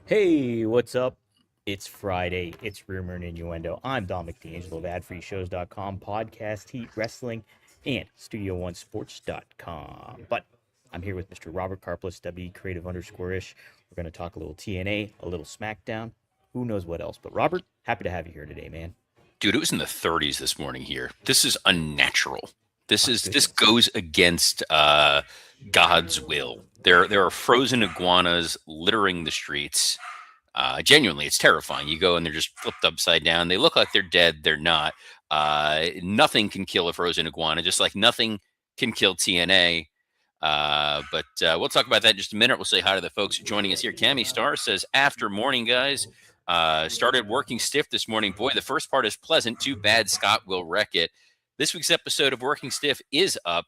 Hey, what's up? It's Friday. It's Rumor and Innuendo. I'm Dominic D'Angelo of AdFreeShows.com, Podcast Heat Wrestling, and Studio1Sports.com. But I'm here with Mr. Robert Karplus, WE Creative underscore ish. We're going to talk a little TNA, a little SmackDown, who knows what else. But Robert, happy to have you here today, man. Dude, it was in the 30s this morning here. This is unnatural. This My is this goodness. goes against God's will. There are frozen iguanas littering the streets. Genuinely, it's terrifying. You go and they're just flipped upside down. They look like they're dead. They're not. Nothing can kill a frozen iguana, just like nothing can kill TNA. But we'll talk about that in just a minute. We'll say hi to the folks joining us here. Cami Star says, after morning, guys. Started working stiff this morning. Boy, the first part is pleasant. Too bad Scott will wreck it. This week's episode of Working Stiff is up.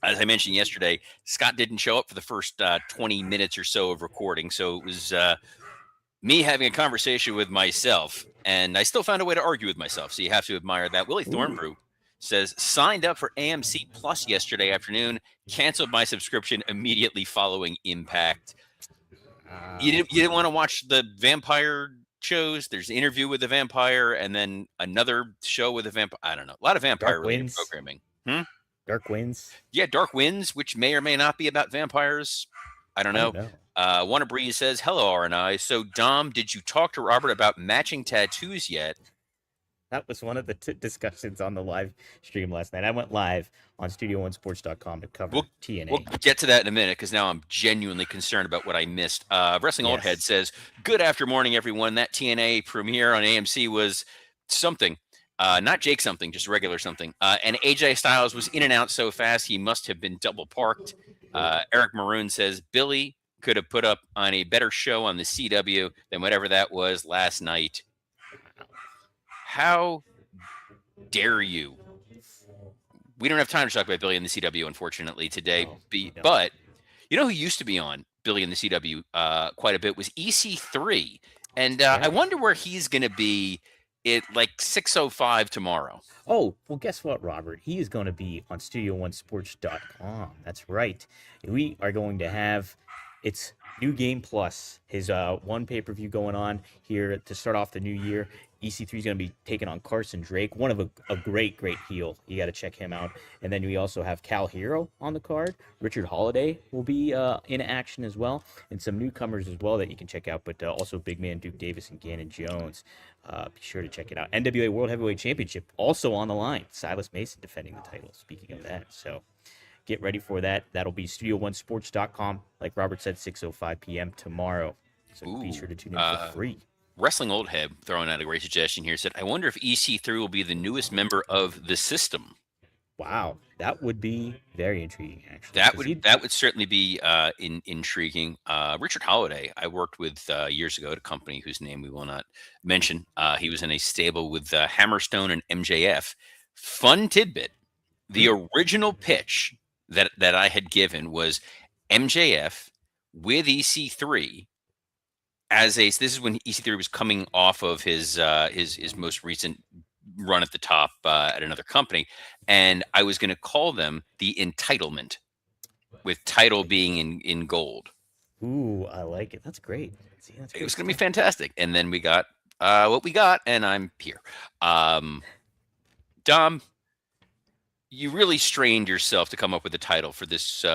As I mentioned yesterday, Scott didn't show up for the first 20 minutes or so of recording. So it was me having a conversation with myself. And I still found a way to argue with myself. So you have to admire that. Willie Ooh. Thornbrew says, signed up for AMC Plus yesterday afternoon, canceled my subscription immediately following Impact. You didn't want to watch the vampire shows. There's an interview with the vampire and then another show with a vampire. I don't know. A lot of vampire Dark related Winds. programming. Hmm? Dark Winds. Yeah, Dark Winds, which may or may not be about vampires. I don't I don't know. know. Wanna Breeze says, hello, R&I. So, Dom, did you talk to Robert about matching tattoos yet? That was one of the discussions on the live stream last night. I went live on Studio1Sports.com to cover We'll TNA. we'll get to that in a minute because now I'm genuinely concerned about what I missed. Wrestling Old Head Yes. says, good after morning, everyone. That TNA premiere on AMC was something. Not Jake something, just regular something. And AJ Styles was in and out so fast, he must have been double parked. Eric Maroon says, Billy could have put up on a better show on the CW than whatever that was last night. How dare you? We don't have time to talk about Billy and the CW, unfortunately, today. Oh, no. But you know who used to be on Billy and the CW quite a bit was EC3. And I Yeah. wonder where he's going to be at like 6:05 tomorrow. Oh, well, guess what, Robert? He is going to be on Studio1Sports.com. That's right. We are going to have it's New Game Plus, his one pay-per-view going on here to start off the new year. EC3 is going to be taking on Carson Drake, one of a great, great heel. You got to check him out. And then we also have Cal Hero on the card. Richard Holiday will be in action as well, and some newcomers as well that you can check out. But also big man Duke Davis and Gannon Jones. Be sure to check it out. NWA World Heavyweight Championship also on the line. Silas Mason defending the title. Speaking of that, so get ready for that. That'll be Studio1Sports.com. Like Robert said, 6:05 p.m. tomorrow. So be Ooh. sure to tune in for free. Wrestling Old Head throwing out a great suggestion here said, I wonder if EC3 will be the newest member of the system. Wow, that would be very intriguing, actually. That 'Cause would that would certainly be intriguing. Richard Holiday, I worked with years ago at a company whose name we will not mention. He was in a stable with Hammerstone and MJF. Fun tidbit: the original pitch that I had given was MJF with EC3 as a. This is when EC3 was coming off of his most recent run at the top at another company, and I was going to call them the Entitlement, with title being in gold. Ooh, I like it. That's great. See, that's It great was going to be stuff. fantastic. And then we got what we got, and I'm here. Um, Dom, you really strained yourself to come up with a title for this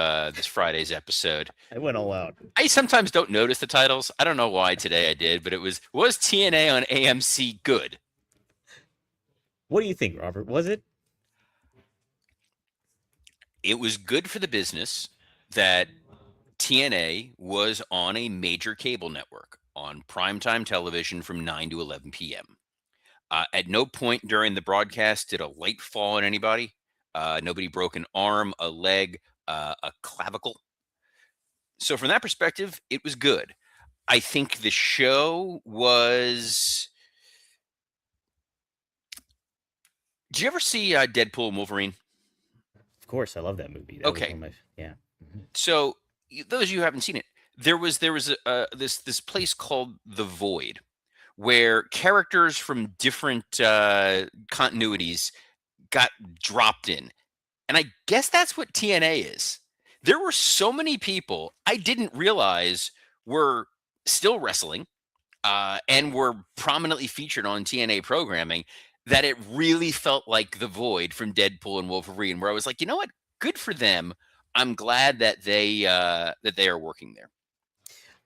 Friday's episode. I went all out. I sometimes don't notice the titles. I don't know why today I did, but it was TNA on AMC good? What do you think, Robert? Was it? It was good for the business that TNA was on a major cable network on primetime television from 9 to 11 p.m. At no point during the broadcast did a light fall on anybody. Nobody broke an arm, a leg, a clavicle. So, from that perspective, it was good. I think the show was. Did you ever see Deadpool and Wolverine? Of course, I love that movie. That was Okay, one of my yeah. Mhm. so those of you who haven't seen it, there was this place called the Void, where characters from different continuities got dropped in. And I guess that's what TNA is. There were so many people I didn't realize were still wrestling, and were prominently featured on TNA programming, that it really felt like the Void from Deadpool and Wolverine, where I was like, you know what, good for them. I'm glad that they are working there.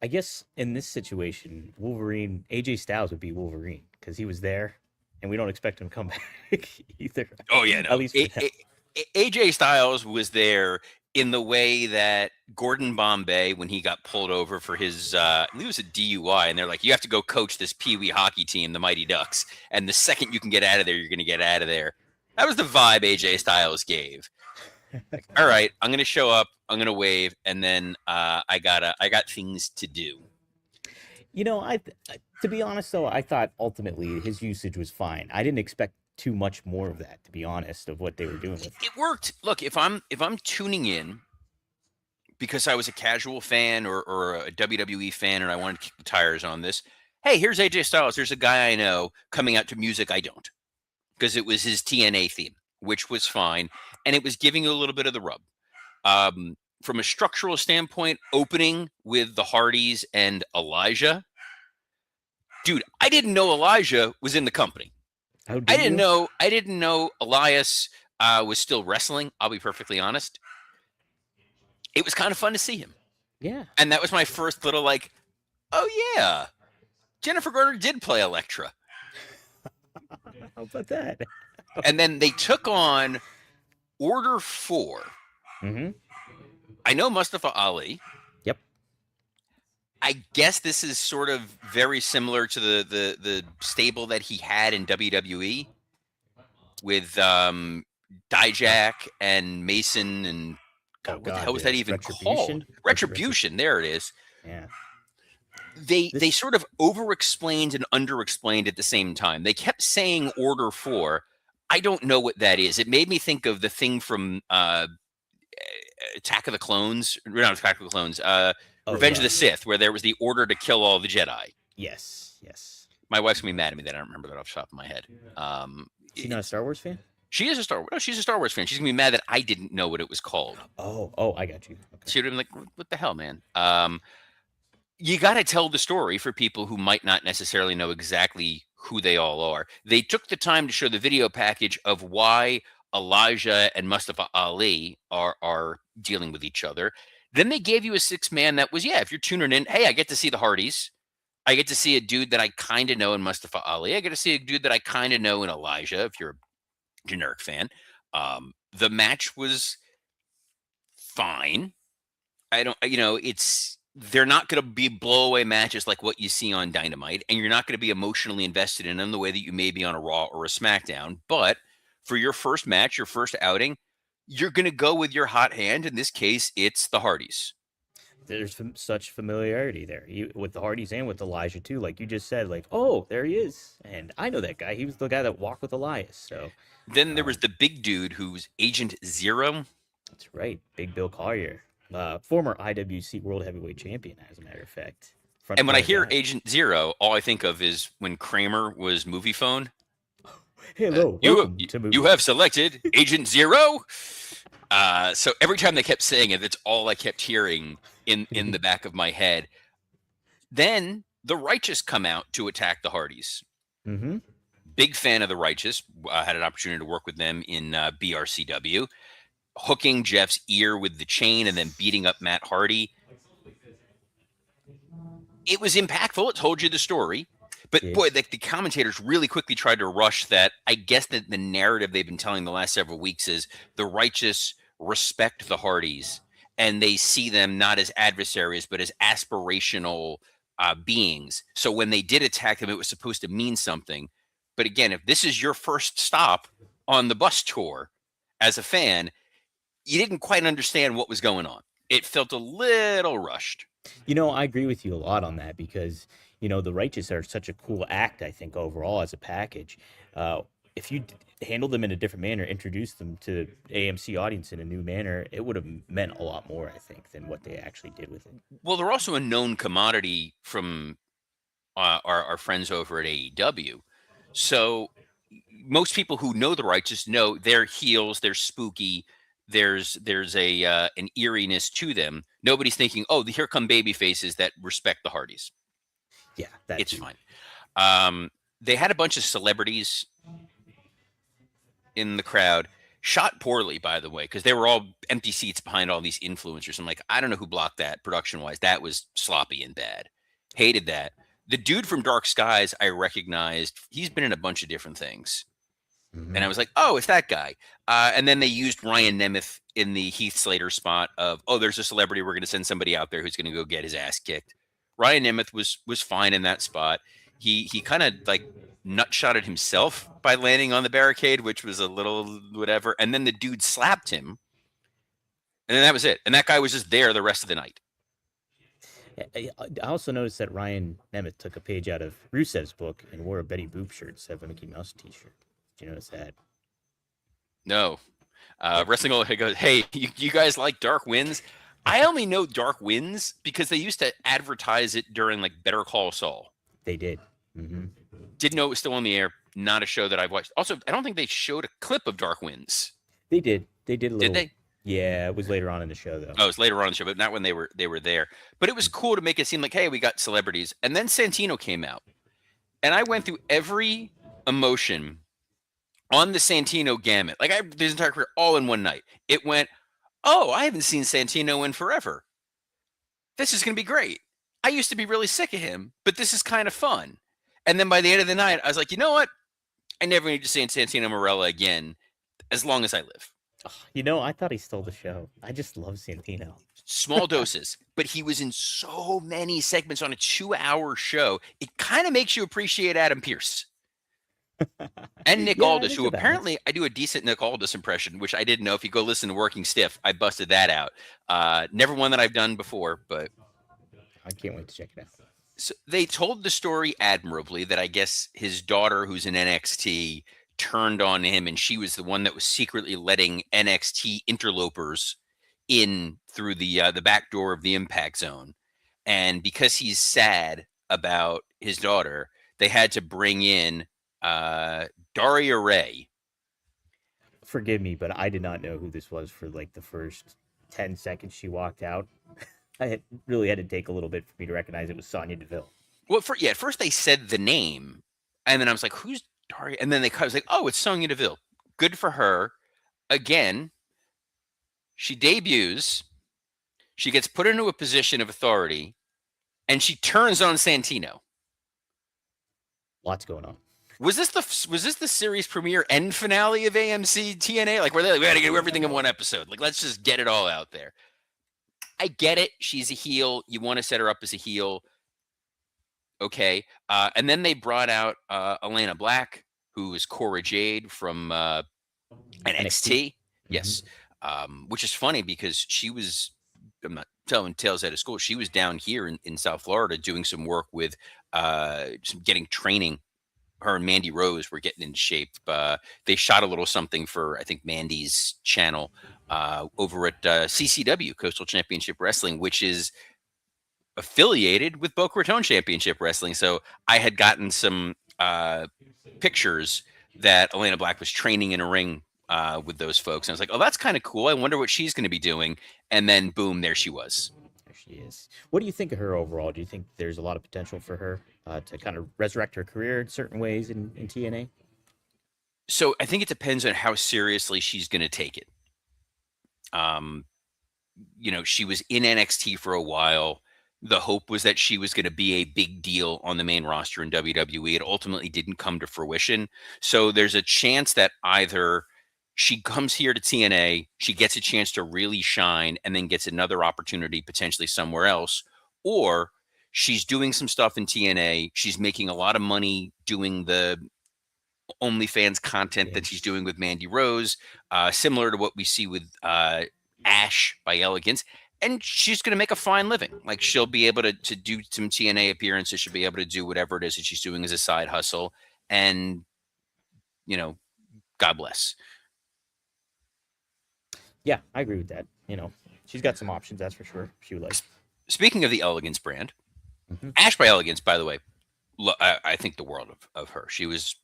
I guess in this situation, Wolverine, AJ Styles would be Wolverine because he was there, and we don't expect him to come back either. Oh yeah, At no. least for now. AJ Styles was there in the way that Gordon Bombay, when he got pulled over for his, I believe it was a DUI, and they're like, you have to go coach this Pee Wee hockey team, the Mighty Ducks, and the second you can get out of there, you're going to get out of there. That was the vibe AJ Styles gave. Like, all right, I'm going to show up, I'm going to wave, and then I got things to do. You know, to be honest though, I thought ultimately his usage was fine. I didn't expect too much more of that, to be honest, of what they were doing with. It worked. Look, if I'm tuning in because I was a casual fan or a WWE fan and I wanted to kick the tires on this, hey, here's AJ Styles. There's a guy I know coming out to music I don't, because it was his TNA theme, which was fine, and it was giving you a little bit of the rub. From a structural standpoint, opening with the Hardys and Elijah, dude, I didn't know Elijah was in the company. How did you? I didn't know Elias was still wrestling. I'll be perfectly honest. It was kind of fun to see him. Yeah. And that was my first little like, oh yeah, Jennifer Garner did play Elektra. How about that? And then they took on Order 4. Mm-hmm. I know Mustafa Ali. Yep. I guess this is sort of very similar to the stable that he had in WWE with Dijak and Mason and God, what the hell was that even called? Retribution. There it is. Yeah. They sort of over-explained and under-explained at the same time. They kept saying Order 4. I don't know what that is. It made me think of the thing from Attack of the Clones. Not Attack of the Clones. Revenge of the Sith, where there was the order to kill all the Jedi. Yes. Yes. My wife's gonna be mad at me that I don't remember that off the top of my head. She's not a Star Wars fan? She is a Star Wars. No, she's a Star Wars fan. She's gonna be mad that I didn't know what it was called. Oh, I got you. Okay. She would have been like, "What the hell, man?" You got to tell the story for people who might not necessarily know exactly who they all are. They took the time to show the video package of why Elijah and Mustafa Ali are dealing with each other. Then they gave you a 6-man that was, yeah, if you're tuning in, hey, I get to see the Hardys. I get to see a dude that I kind of know in Mustafa Ali. I get to see a dude that I kind of know in Elijah, if you're a generic fan. The match was fine. I don't, they're not going to be blowaway matches like what you see on Dynamite, and you're not going to be emotionally invested in them the way that you may be on a Raw or a SmackDown. But for your first match, your first outing, you're going to go with your hot hand. In this case, it's the Hardys. There's such familiarity there with the Hardys and with Elijah too. Like you just said, like, oh, there he is, and I know that guy. He was the guy that walked with Elias. So then there was the big dude who's Agent Zero. That's right, Big Bill Collier, former IWC World Heavyweight Champion, as a matter of fact. And when I hear Agent Zero, all I think of is when Kramer was Movie Phone. Hello, you have selected Agent Zero. So every time they kept saying it, that's all I kept hearing in the back of my head. Then the Righteous come out to attack the Hardys. Mm-hmm. Big fan of the Righteous. Had an opportunity to work with them in BRCW, hooking Jeff's ear with the chain and then beating up Matt Hardy. It was impactful. It told you the story. But boy, the commentators really quickly tried to rush that. I guess that the narrative they've been telling the last several weeks is the Righteous respect the Hardys, and they see them not as adversaries, but as aspirational beings. So when they did attack them, it was supposed to mean something. But again, if this is your first stop on the bus tour as a fan, you didn't quite understand what was going on. It felt a little rushed. I agree with you a lot on that because, the Righteous are such a cool act, I think, overall as a package. If you handled them in a different manner, introduced them to AMC audience in a new manner, it would have meant a lot more, I think, than what they actually did with it. Well, they're also a known commodity from our friends over at AEW. So most people who know the Righteous know they're heels, they're spooky. There's an eeriness to them. Nobody's thinking, oh, here come baby faces that respect the Hardys. Yeah, that It's too. fine. They had a bunch of celebrities in the crowd, shot poorly, by the way, because they were all empty seats behind all these influencers. I'm like, I don't know who blocked that production wise. That was sloppy and bad. Hated that. The dude from Dark Skies, I recognized. He's been in a bunch of different things. And Hmm. I was like, oh, it's that guy. And then they used Ryan Nemeth in the Heath Slater spot of, oh, there's a celebrity. We're going to send somebody out there who's going to go get his ass kicked. Ryan Nemeth was fine in that spot. He kind of like nutshotted himself by landing on the barricade, which was a little whatever. And then the dude slapped him, and then that was it. And that guy was just there the rest of the night. I also noticed that Ryan Nemeth took a page out of Rusev's book and wore a Betty Boop shirt instead of a Mickey Mouse T-shirt. Did you notice that? No, Yep, Wrestling Olympic goes, hey, you guys like Dark Winds? I only know Dark Winds because they used to advertise it during like Better Call Saul. they did. Hmm. Didn't know it was still on the air. Not a show that I've watched. Also, I don't think they showed a clip of Dark Winds. They did. They did a Did little. they? Yeah, it was later on in the show though. Oh, it was later on in the show, but not when they were there. But it was cool to make it seem like, hey, we got celebrities. And then Santino came out, and I went through every emotion on the Santino gamut, like this entire career, all in one night. It went, oh, I haven't seen Santino in forever. This is going to be great. I used to be really sick of him, but this is kind of fun. And then by the end of the night, I was like, you know what? I never need to see Santino Marella again as long as I live. I thought he stole the show. I just love Santino. Small doses, but he was in so many segments on a 2-hour show. It kind of makes you appreciate Adam Pearce and Nick Yeah, Aldis, there's who a balance. apparently I do a decent Nick Aldis impression, which I didn't know. If you go listen to Working Stiff, I busted that out. Never one that I've done before, but I can't wait to check it out. so they told the story admirably that I guess his daughter, who's in NXT, turned on him, and she was the one that was secretly letting NXT interlopers in through the back door of the Impact Zone. And because he's sad about his daughter, they had to bring in Daria Ray. Forgive me, but I did not know who this was for like the first 10 seconds she walked out. Really had to take a little bit for me to recognize it was Sonya Deville. Well, at first they said the name, and then I was like, "Who's Daria?" And then I was like, "Oh, it's Sonya Deville. Good for her." Again, she debuts. She gets put into a position of authority, and she turns on Santino. Lots going on. Was this the series premiere and finale of AMC TNA? Like, were they like, we got to get everything in one episode? Like, let's just get it all out there. I get it. She's a heel. You want to set her up as a heel. Okay. And then they brought out Elena Black, who is Cora Jade from NXT. NXT. Hmm. Yes. Which is funny because she was, I'm not telling tales out of school. She was down here in South Florida doing some work with getting training. Her and Mandy Rose were getting in shape. They shot a little something for, I think, Mandy's channel over at CCW, Coastal Championship Wrestling, which is affiliated with Boca Raton Championship Wrestling. So I had gotten some pictures that Elena Black was training in a ring with those folks. And I was like, oh, that's kind of cool. I wonder what she's going to be doing. And then, boom, there she was. There she is. What do you think of her overall? Do you think there's a lot of potential for her to kind of resurrect her career in certain ways in TNA? So I think it depends on how seriously she's going to take it. Um, she was in NXT for a while. The hope was that she was going to be a big deal on the main roster in WWE. It ultimately didn't come to fruition. So there's a chance that either she comes here to TNA, she gets a chance to really shine, and then gets another opportunity potentially somewhere else, or she's doing some stuff in TNA. She's making a lot of money doing the OnlyFans content Yeah. that she's doing with Mandy Rose, similar to what we see with Ash by Elegance. And she's going to make a fine living. Like, she'll be able to do some TNA appearances. She'll be able to do whatever it is that she's doing as a side hustle. And, God bless. Yeah, I agree with that. She's got some options, that's for sure. She would like. Speaking of the Elegance brand, Hmm. Ash by Elegance, by the way, I think the world of her. She was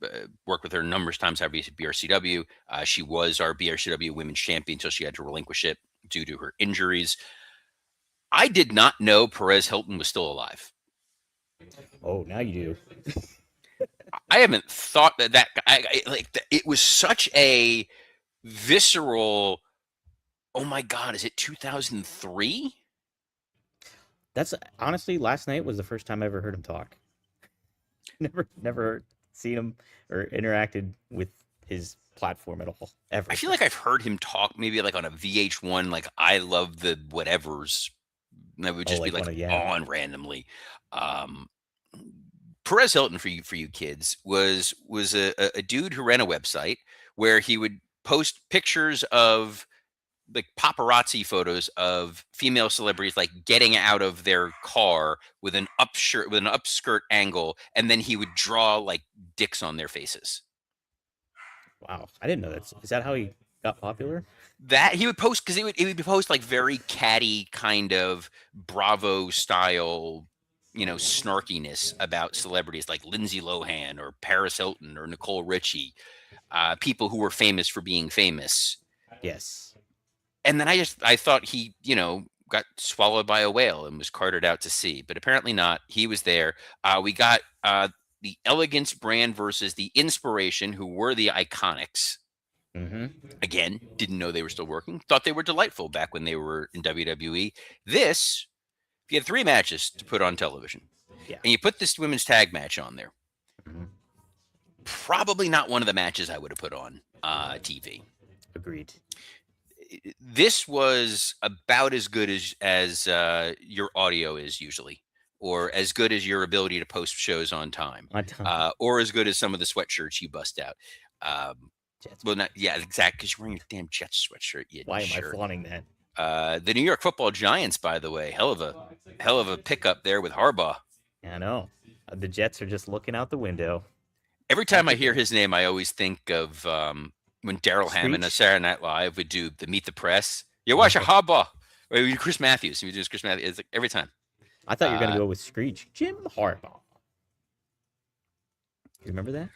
worked with her numerous times at BRCW. She was our BRCW Women's Champion until she had to relinquish it due to her injuries. I did not know Perez Hilton was still alive. Oh, now you do. I haven't thought it was such a visceral. Oh my God, is it 2003? That's honestly, last night was the first time I ever heard him talk. Never seen him or interacted with his platform at all I ever. feel like I've heard him talk maybe like on a VH1, like I love the whatevers that would Oh, just be like like one of yeah. on randomly. Um, Perez Hilton for you kids was a dude who ran a website where he would post pictures of like paparazzi photos of female celebrities like getting out of their car with an upskirt angle, and then he would draw like dicks on their faces. Wow, I didn't know that. Is that how he got popular? That he would post because he would post like very catty kind of Bravo style, snarkiness about celebrities like Lindsay Lohan or Paris Hilton or Nicole Richie, people who were famous for being famous. Yes. And then I thought he, got swallowed by a whale and was carted out to sea, but apparently not. He was there. We got the Elegance brand versus the Inspiration, who were the Iconics. Mm-hmm. Again, didn't know they were still working. Thought they were delightful back when they were in WWE. This, if you had three matches to put on television, Yeah. and you put this women's tag match on there, Mm-hmm. probably not one of the matches I would have put on TV. Agreed. This was about as good as your audio is usually, or as good as your ability to post shows on time, On time. or as good as some of the sweatshirts you bust out. Um, Jets. well, not yeah, exactly, because you're wearing a damn Jets sweatshirt, you Why am I jerk. flaunting that? The New York Football Giants, by the way, hell of a pickup there with Harbaugh. I know. The Jets are just looking out the window. Every time I Happy hear day. his name, I always think of when Daryl Hammond on Screech. Saturday Night Live would do the Meet the Press. You watch a Oh, Harbaugh. Or Chris Matthews. He would do Chris Matthews. It's like every time. I thought you were gonna Uh, go with Screech. Jim Harbaugh. You remember that?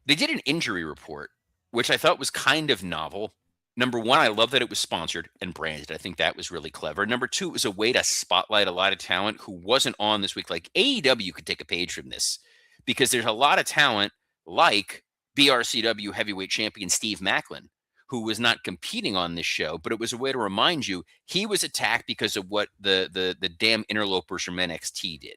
they did an injury report, which I thought was kind of novel. Number one, I love that it was sponsored and branded. I think that was really clever. Number two, it was a way to spotlight a lot of talent who wasn't on this week. Like AEW could take a page from this because there's a lot of talent like BRCW heavyweight champion Steve Macklin, who was not competing on this show, but it was a way to remind you he was attacked because of what the damn interlopers from NXT did.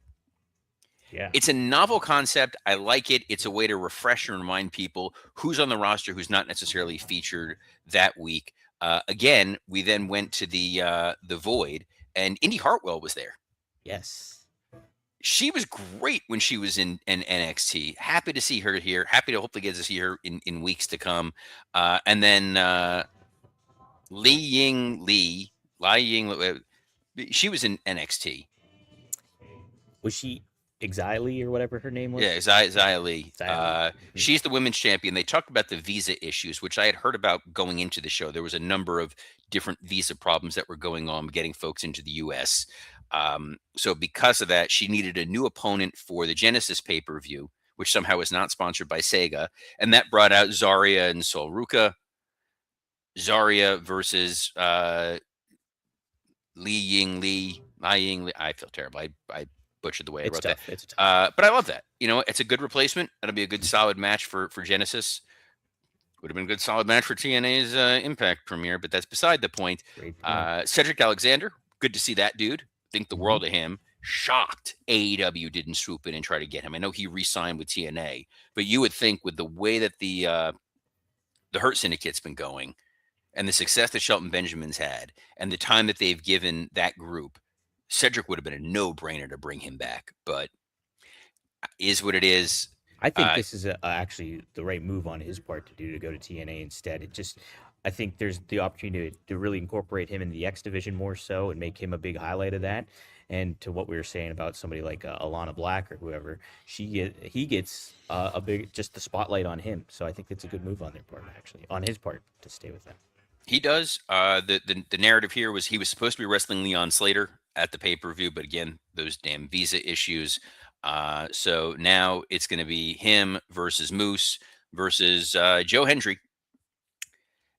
Yeah. It's a novel concept. I like it. It's a way to refresh and remind people who's on the roster who's not necessarily featured that week. Again, we then went to the Void, and Indy Hartwell was there. Yes. She was great when she was in NXT. Happy to see her here. Happy to hopefully get to see her in weeks to come. And then Li Ying, she was in NXT. Was she Exiley or whatever her name was? Yeah, Xia Li. Xylee. Mhm. She's the women's champion. They talked about the visa issues, which I had heard about going into the show. There was a number of different visa problems that were going on getting folks into the U.S. So because of that, she needed a new opponent for the Genesis pay-per-view, which somehow was not sponsored by Sega, and that brought out Zarya and Solruka. Zarya versus Li Ying Li. I feel terrible. I butchered the way I It's wrote that. tough. It's a tough. But I love that. It's a good replacement. That'll be a good solid match for Genesis. Would have been a good solid match for TNA's Impact premiere, but that's beside the point. Great point. Cedric Alexander, good to see that dude. Think the Hmm. world of him. Shocked AEW didn't swoop in and try to get him. I know he re-signed with TNA, but you would think with the way that the Hurt Syndicate's been going, and the success that Shelton Benjamin's had, and the time that they've given that group, Cedric would have been a no-brainer to bring him back. But is what it is. I think Uh, this is actually the right move on his part to do to go to TNA instead. It just, I think there's the opportunity to really incorporate him in the X division more so and make him a big highlight of that. And to what we were saying about somebody like Alana Black or whoever, he gets a big just the spotlight on him. So I think it's a good move on their part actually, on his part to stay with them. he does. The narrative here was he was supposed to be wrestling Leon Slater at the pay-per-view, but again, those damn visa issues. So now it's going to be him versus Moose versus Joe Hendry.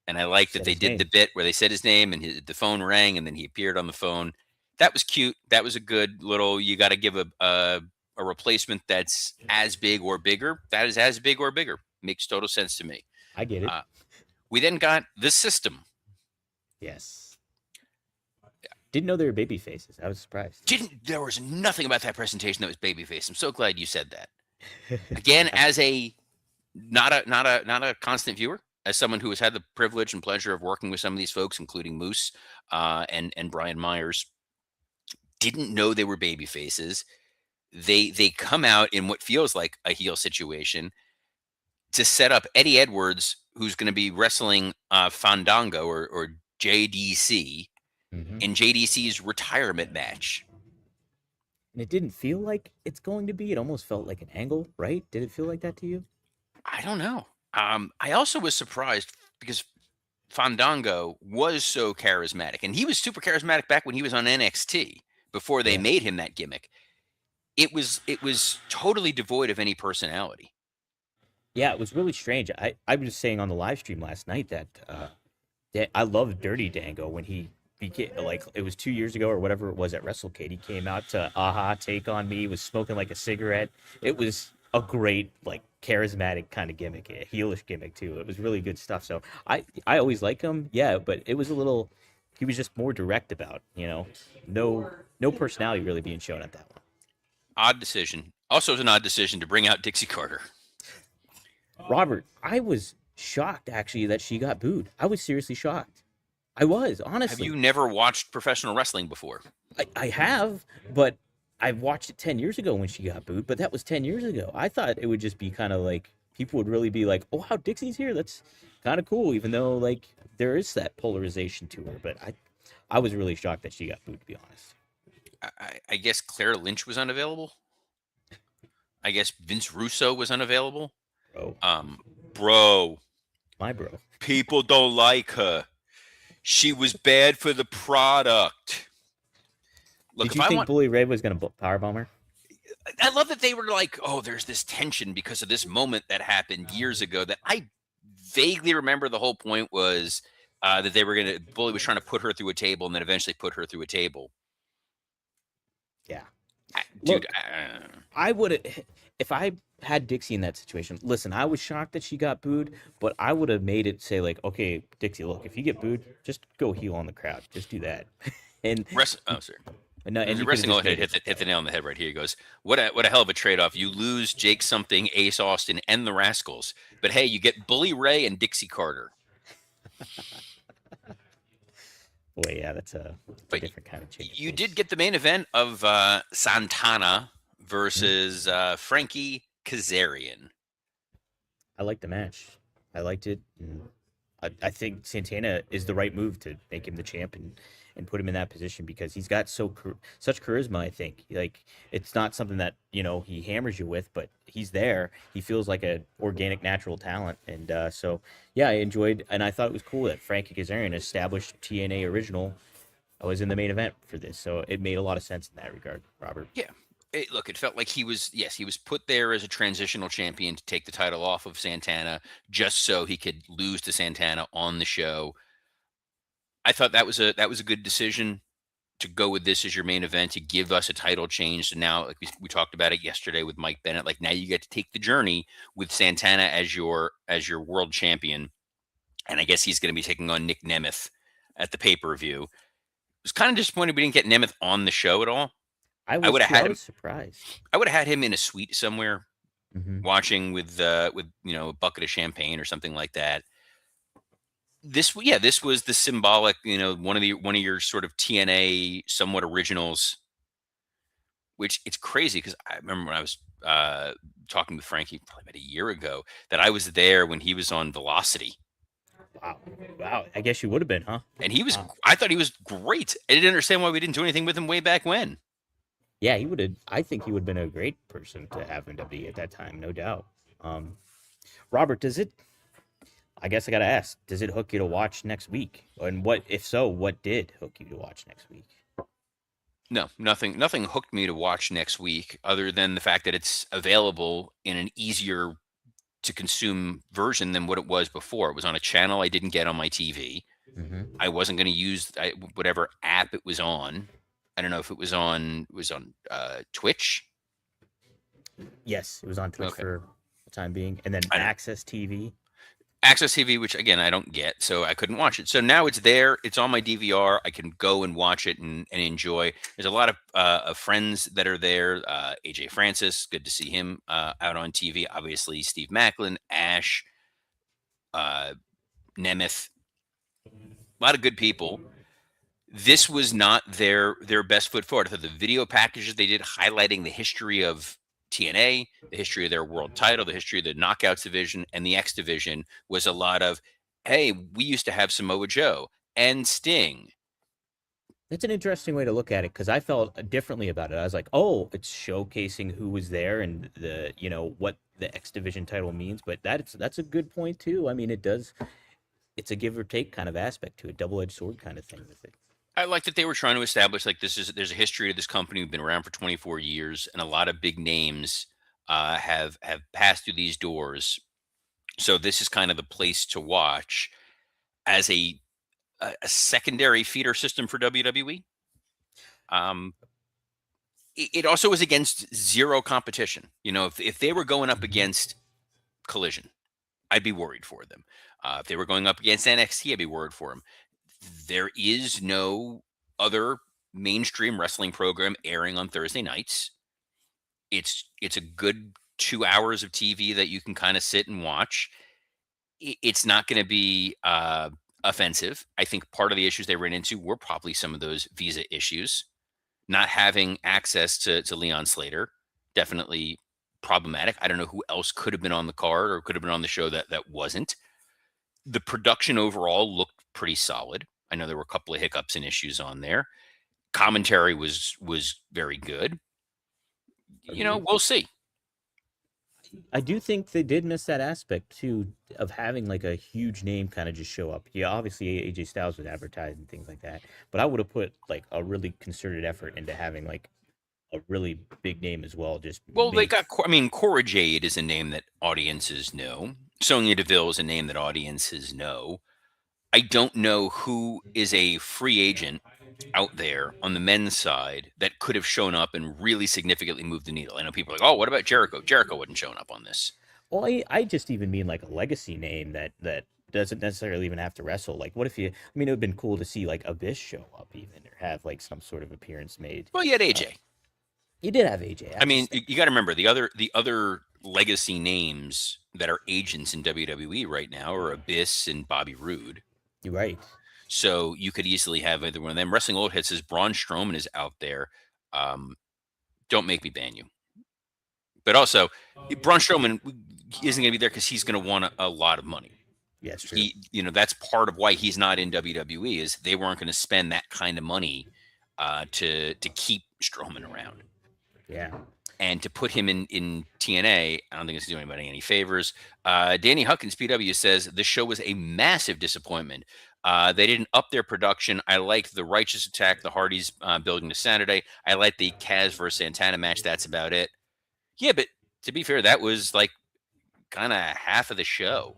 And I like that Said they his did the name. bit where they said his name and the phone rang and then he appeared on the phone. That was cute. That was a good little. You got to give a replacement that's as big or bigger. That is as big or bigger. Makes total sense to me. I get it. Uh, we then got the system. Yes. Didn't know they were baby faces. I was surprised. Didn't There was nothing about that presentation that was babyface. I'm so glad you said that. Again, as a not a constant viewer, as someone who has had the privilege and pleasure of working with some of these folks, including Moose and Brian Myers, didn't know they were baby faces. They come out in what feels like a heel situation to set up Eddie Edwards, who's going to be wrestling Fandango or JDC Hmm. in JDC's retirement match. And it didn't feel like it's going to be. It almost felt like an angle, right? Did it feel like that to you? I don't know. I also was surprised because Fandango was so charismatic, and he was super charismatic back when he was on NXT before they Yeah. made him that gimmick. It was totally devoid of any personality. Yeah, it was really strange. I was just saying on the live stream last night that I love Dirty Dango when he became like it was 2 years ago or whatever it was at WrestleCade. He came out to Aha Take on Me, was smoking like a cigarette. It was a great like charismatic kind of gimmick, a heelish gimmick too. It was really good stuff. So I always like him, yeah, but it was a little. He was just more direct about no personality really being shown at that one. Odd decision. Also, it was an odd decision to bring out Dixie Carter. Robert, I was shocked actually that she got booed. I was seriously shocked. I was Have honestly. you never watched professional wrestling before? I have, but I watched it 10 years ago when she got booed, but that was 10 years ago. I thought it would just be kind of like people would really be like, "Oh, wow, Dixie's here. That's kind of cool," even though like there is that polarization to her. But I was really shocked that she got booed, to be honest. I guess Claire Lynch was unavailable. I guess Vince Russo was unavailable. Bro, Um, bro, my bro. people don't like her. She was bad for the product. Look, Did if you I think want, Bully Ray was going to powerbomb her? I love that they were like, oh, there's this tension because of this moment that happened years ago that I vaguely remember. The whole point was that they were going to, Bully was trying to put her through a table and then eventually put her through a table. Yeah. Dude, Look, I would have if I had Dixie in that situation. Listen, I was shocked that she got booed, but I would have made it say like, okay, Dixie, look, if you get booed, just go heel on the crowd. Just do that, and oh, sorry. no, and you could have Wrestling just Illustrated made it. hit the nail on the head right here. He goes, what a hell of a trade off. You lose Jake something, Ace Austin, and the Rascals. But hey, you get Bully Ray and Dixie Carter. Boy, yeah, that's a But different kind of change of you did pace. get the main event of Santana Mhm. versus Frankie Kazarian. I liked the match. I liked it. And I think Santana is the right move to make him the champ and put him in that position because he's got such charisma. I think like it's not something that he hammers you with, but he's there. He feels like a organic, natural talent, and so yeah, I enjoyed and I thought it was cool that Frankie Kazarian, established TNA original, was in the main event for this. So it made a lot of sense in that regard, Robert. Yeah. Look, it felt like he was put there as a transitional champion to take the title off of Santana just so he could lose to Santana on the show. I thought that was a good decision to go with this as your main event to give us a title change. So now, like we talked about it yesterday with Mike Bennett, like now you get to take the journey with Santana as your world champion, and I guess he's going to be taking on Nick Nemeth at the pay per view. I was kind of disappointed we didn't get Nemeth on the show at all. I I was would have too. I had was him. surprised. I would have had him in a suite somewhere, Hmm. watching with a bucket of champagne or something like that. This was the symbolic, one of your sort of TNA somewhat originals, which it's crazy because I remember when I was talking with Frankie probably about a year ago that I was there when he was on Velocity, Wow, wow. I guess you would have been, huh? and he was. Wow. I thought he was great. I didn't understand why we didn't do anything with him way back when. Yeah, he would have. I think he would have been a great person to have in WWE at that time, no doubt. Um, Robert, does it? I guess I gotta ask. Does it hook you to watch next week? And what, if so, what did hook you to watch next week? No, nothing hooked me to watch next week other than the fact that it's available in an easier to consume version than what it was before. It was on a channel I didn't get on my TV. Hmm. I wasn't going to use whatever app it was on. I don't know if it was on Twitch. Yes, it was on Twitch Okay. for the time being, and then I don't Access TV. Access TV, which again I don't get, so I couldn't watch it. So now it's there. It's on my DVR. I can go and watch it and enjoy. There's a lot of friends that are there. AJ Francis, good to see him out on TV. Obviously, Steve Macklin, Ash, uh, Nemeth, a lot of good people. This was not their best foot forward. I thought the video packages they did highlighting the history of TNA, the history of their world title, the history of the Knockouts division, and the X division was a lot of, hey, we used to have Samoa Joe and Sting. That's an interesting way to look at it because I felt differently about it. I was like, oh, it's showcasing who was there and what the X Division title means. But that's a good point too. I mean, it's a give or take kind of aspect to it, double-edged sword kind of thing with it. I like that they were trying to establish like there's a history to this company. We've been around for 24 years, and a lot of big names have passed through these doors. So this is kind of the place to watch as a secondary feeder system for WWE. Um, it also was against zero competition. If they were going up against Collision, I'd be worried for them. If they were going up against NXT, I'd be worried for them. There is no other mainstream wrestling program airing on Thursday nights. It's a good 2 hours of TV that you can kind of sit and watch. It's not going to be offensive. I think part of the issues they ran into were probably some of those visa issues. Not having access to Leon Slater, definitely problematic. I don't know who else could have been on the card or could have been on the show that wasn't. The production overall looked pretty solid. I know there were a couple of hiccups and issues on there. Commentary was very good. Agreed. We'll see. I do think they did miss that aspect too of having like a huge name kind of just show up. Yeah, obviously AJ Styles was advertised and things like that, but I would have put like a really concerted effort into having like a really big name as well. Just Well, they make got. I mean, Cora Jade is a name that audiences know. Sonya Deville is a name that audiences know. I don't know who is a free agent out there on the men's side that could have shown up and really significantly moved the needle. I know people are like, oh, what about Jericho? Jericho wasn't showing up on this. well, I just even mean like a legacy name that doesn't necessarily even have to wrestle. Like, what if you? I mean, it would have been cool to see like Abyss show up even or have like some sort of appearance made. Well, you had Uh, AJ. you did have AJ. I mean, you got to remember the other legacy names that are agents in WWE right now are Abyss and Bobby Roode. You're right. So you could easily have either one of them. Wrestling Old Head says Braun Strowman is out there. Um, don't make me ban you. But also, Braun Strowman isn't going to be there because he's going to want a lot of money. Yeah, it's true. That's part of why he's not in WWE is they weren't going to spend that kind of money to keep Strowman around. Yeah. And to put him in TNA, I don't think it's doing anybody any favors. Danny Huckins, PW, says the show was a massive disappointment. They didn't up their production. I liked the Righteous Attack, the Hardys building to Saturday. I liked the Kaz versus Santana match. That's about it. Yeah, but to be fair, that was like kind of half of the show.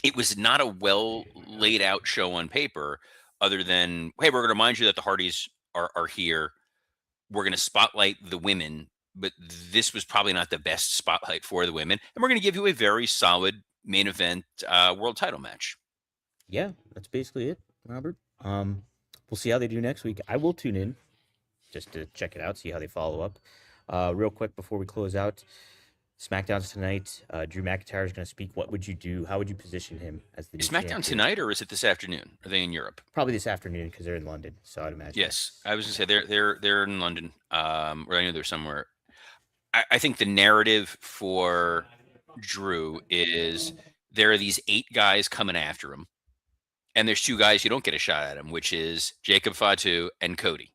It was not a well laid out show on paper, other than, hey, we're going to remind you that the Hardys are here. We're going to spotlight the women, but this was probably not the best spotlight for the women. And we're going to give you a very solid main event world title match. Yeah, that's basically it, Robert. We'll see how they do next week. I will tune in just to check it out, see how they follow up. Real quick before we close out, SmackDown's tonight. Drew McIntyre is going to speak. What would you do? How would you position him as the Is new SmackDown champion? tonight or is it this afternoon? Are they in Europe? Probably this afternoon because they're in London. So I'd imagine. Yes, I was going to say they're in London. Or I know they're somewhere. I think the narrative for Drew is there are these 8 guys coming after him, and there's 2 guys you don't get a shot at him, which is Jacob Fatu and Cody.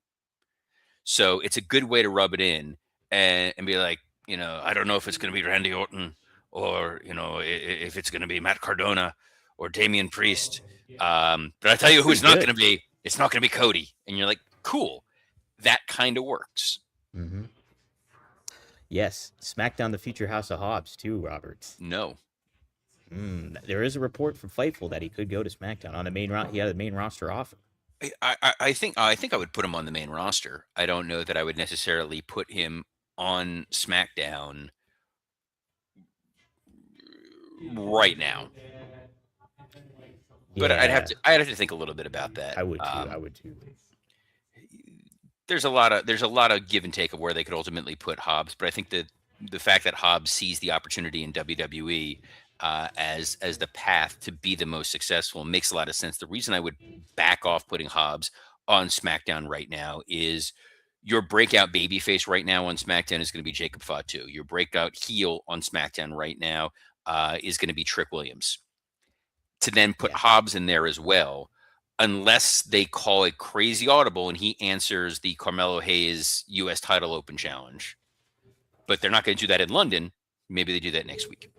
So it's a good way to rub it in and be like, I don't know if it's going to be Randy Orton or, if it's going to be Matt Cardona or Damian Priest. But I tell you who it's not going to be. It's not going to be Cody. And you're like, cool. That kind of works. Mm-hmm. Yes, SmackDown the future House of Hobbs too, Robert. No. There is a report from Fightful that he could go to SmackDown on the main he had a main roster offer. I think I would put him on the main roster. I don't know that I would necessarily put him on SmackDown right now. But Yeah, I'd have to think a little bit about that. I would too. I would too. There's a lot of give and take of where they could ultimately put Hobbs, but I think that the fact that Hobbs sees the opportunity in WWE as the path to be the most successful makes a lot of sense. The reason I would back off putting Hobbs on SmackDown right now is your breakout babyface right now on SmackDown is going to be Jacob Fatu. Your breakout heel on SmackDown right now is going to be Trick Williams. To then put Yeah, Hobbs in there as well, unless they call it crazy audible and he answers the Carmelo Hayes U.S. title open challenge. But they're not going to do that in London. Maybe they do that next week.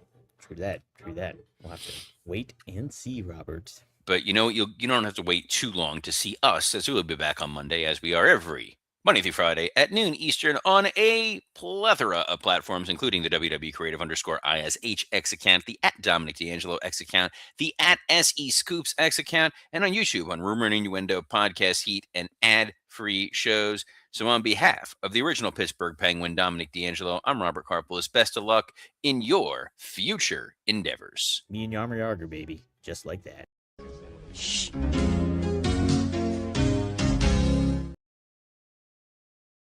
true that. True that. We'll have to wait and see, Robert. But you don't have to wait too long to see us, as we'll be back on Monday, as we are every Monday through Friday at noon Eastern on a plethora of platforms, including the WW Creative _ISH X account, the at Dominic D'Angelo X account, the at SE Scoops X account, and on YouTube on Rumor and Innuendo Podcast Heat and ad-free shows. So on behalf of the original Pittsburgh Penguin, Dominic D'Angelo, I'm Robert Karpolis. Best of luck in your future endeavors. Me and Yammer Yarger, baby. Just like that. Shh.